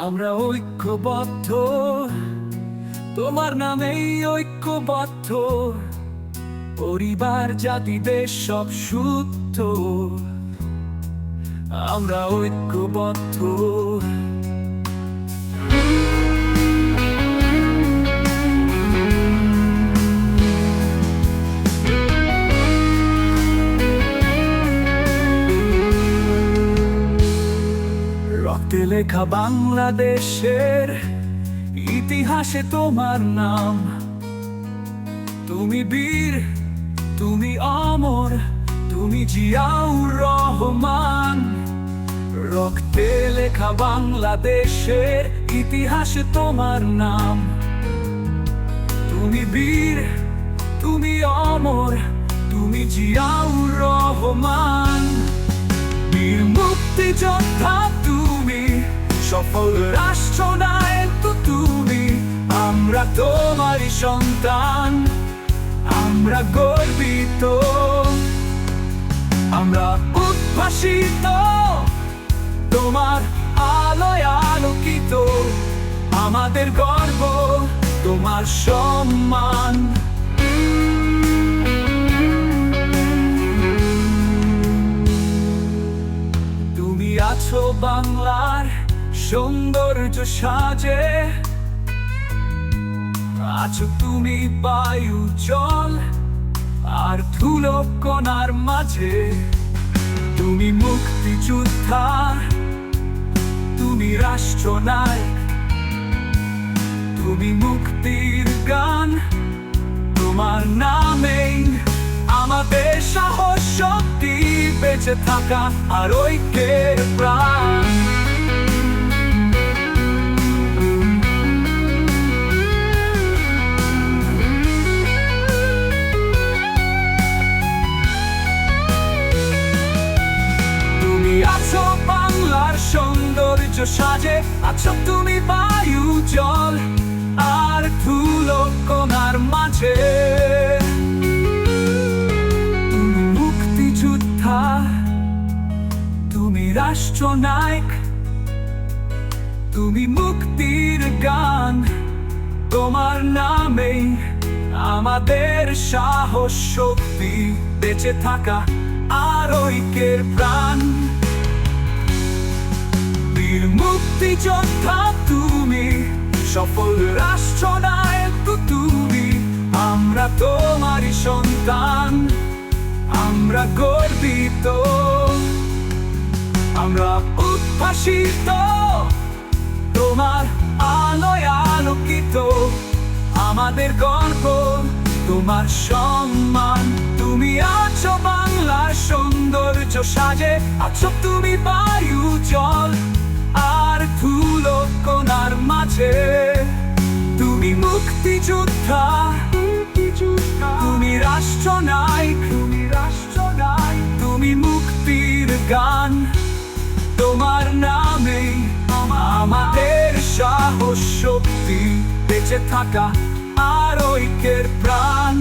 আমরা ঐক্যবদ্ধ, তোমার নামেই ঐক্যবদ্ধ। পরিবার জাতি দেশ সব শুদ্ধ, আমরা ঐক্যবদ্ধ। রক্তে লেখা বাংলাদেশের ইতিহাসে তোমার নাম। তুমি বীর, তুমি অমর, তুমি জিয়াউর রহমান। রক্তে লেখা বাংলাদেশের ইতিহাসে তোমার নাম। তুমি বীর, তুমি অমর, তুমি জিয়াউর রহমান। বীর মুক্তিযোদ্ধা তুমি, সফল রাষ্ট্রনায়ক তুমি। আমরা তোমারই সন্তান, আমরা গর্বিত, আমরা উদ্ভাসিত, তোমার আলোয় আলোকিত। আমাদের গর্ব, তোমার সম্মান। তুমি আছো বাংলার সৌন্দর্য সাজে, আছো তুমি বায়ু জল আর ধুলো কণার মাঝে। তুমি মুক্তিযোদ্ধা, তুমি রাষ্ট্রনায়ক, তুমি মুক্তির গান। তোমার নামেই আমাদের সাহস, শক্তি, বেঁচে থাকা আর ঐক্যের প্রাণ। আছো বাংলার সৌন্দর্য সাজে, আছো তুমি বায়ু জল আর ধুলো কণার মাঝে। তুমি মুক্তিযোদ্ধা, তুমি রাষ্ট্রনায়ক, তুমি মুক্তির গান। তোমার নামেই আমাদের সাহস, শক্তি, বেঁচে থাকা আর ঐক্যের প্রাণ। বীর মুক্তিযোদ্ধা তুমি, সফল রাষ্ট্রনায়ক তুমি। আমরা তোমারই সন্তান, আমরা গর্বিত, আমরা উদ্ভাসিত, তোমার আলোয় আলোকিত। আমাদের গর্ব, তোমার সম্মান। তুমি আছো বাংলার সৌন্দর্য সাজে, আছো তুমি বায়ু জল আর ধুলো কণার মাঝে। তুমি মুক্তিযোদ্ধা, তুমি রাষ্ট্রনায়ক, তুমি মুক্তির গান। তোমার নামেই আমাদের সাহস, শক্তি, বেঁচে থাকা আর ঐক্যের প্রাণ।